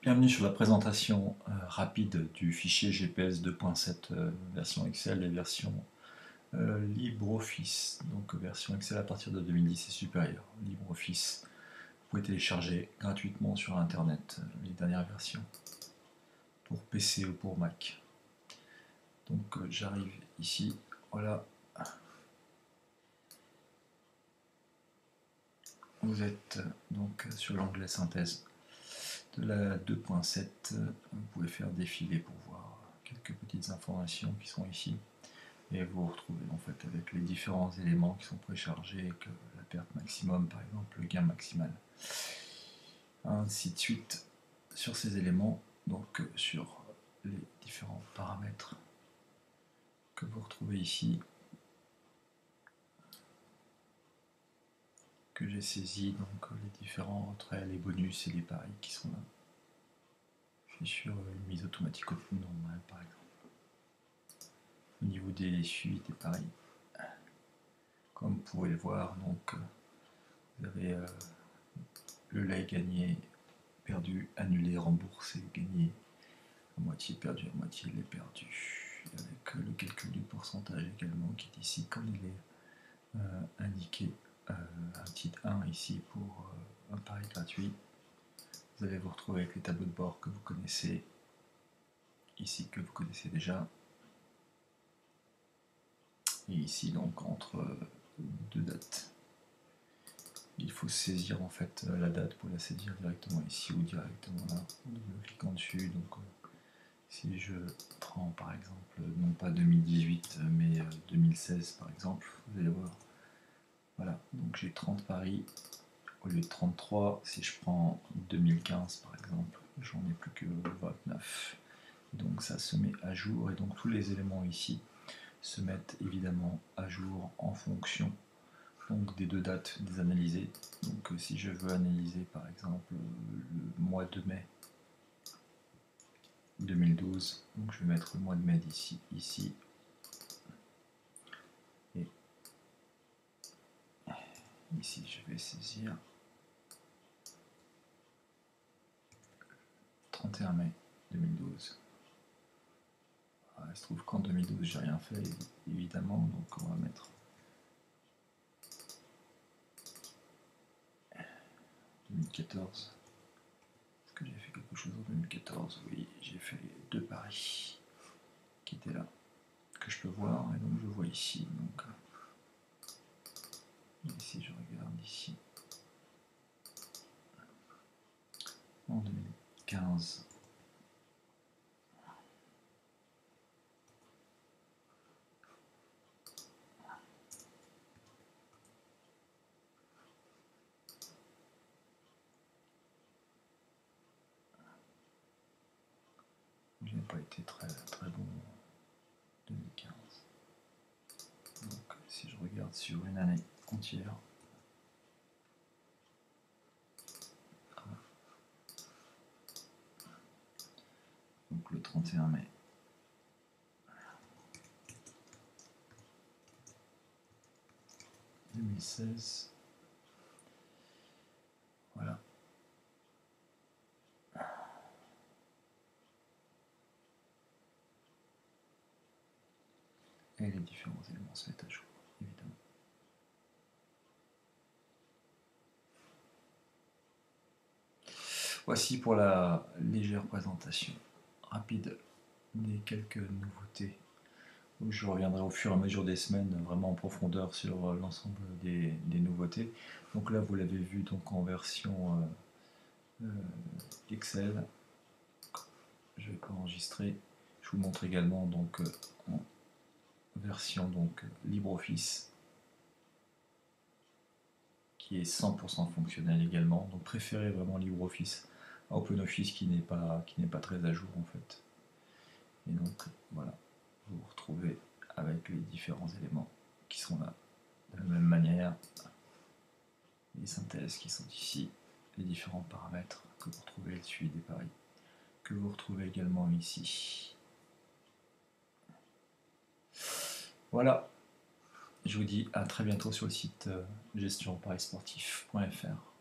Bienvenue sur la présentation rapide du fichier GPS 2.7 version Excel et version LibreOffice. Donc version Excel à partir de 2010 et supérieure. LibreOffice, vous pouvez télécharger gratuitement sur Internet les dernières versions pour PC ou pour Mac. Donc j'arrive ici, voilà. Vous êtes donc sur l'onglet synthèse de la 2.7, vous pouvez faire défiler pour voir quelques petites informations qui sont ici et vous vous retrouvez en fait avec les différents éléments qui sont préchargés, que la perte maximum par exemple, le gain maximal, ainsi de suite sur ces éléments, donc sur les différents paramètres que vous retrouvez ici, que j'ai saisi, donc les différents retraits, les bonus et les paris qui sont là. Je suis sur une mise automatique au flux normal par exemple. Au niveau des suivis des paris, comme vous pouvez le voir, donc vous avez le lait gagné, perdu, annulé, remboursé, gagné, à moitié perdu, à moitié lait perdu, avec le calcul du pourcentage également qui est ici comme il est indiqué, un petit 1 ici pour un pari gratuit. Vous allez vous retrouver avec les tableaux de bord que vous connaissez ici, que vous connaissez déjà, et ici donc entre deux dates. Il faut saisir en fait la date pour la saisir directement ici ou directement là, en double cliquant dessus. Donc si je prends par exemple non pas 2018 mais 2016 par exemple, vous allez voir, voilà, donc j'ai 30 paris au lieu de 33. Si je prends 2015 par exemple, j'en ai plus que 29. Donc ça se met à jour et donc tous les éléments ici se mettent évidemment à jour en fonction donc des deux dates des analysées. Donc si je veux analyser par exemple le mois de mai 2012, donc je vais mettre le mois de mai d'ici, ici, et ici je vais saisir 31 mai 2012. Il se trouve qu'en 2012 j'ai rien fait évidemment, donc on va mettre 2014. Est-ce que j'ai fait quelque chose en 2014? Oui, j'ai fait deux paris qui étaient là, que je peux voir, et donc je vois ici. Donc ici je regarde ici en 2015. Je n'ai pas été très bon en 2015. Donc si je regarde sur une année entière, donc le 31 mai 2016, voilà. Et les différents éléments se mettent à jour, évidemment. Voici pour la légère présentation rapide des quelques nouveautés. Je reviendrai au fur et à mesure des semaines vraiment en profondeur sur l'ensemble des nouveautés. Donc là vous l'avez vu donc en version Excel. Je vais pas enregistrer. Je vous montre également donc en version donc LibreOffice, qui est 100% fonctionnel également. Donc préférez vraiment LibreOffice à OpenOffice qui n'est pas très à jour en fait. Et donc voilà, vous vous retrouvez avec les différents éléments qui sont là de la même manière, les synthèses qui sont ici, les différents paramètres que vous retrouvez, le suivi des paris que vous retrouvez également ici. Voilà, je vous dis à très bientôt sur le site gestionparisportif.fr.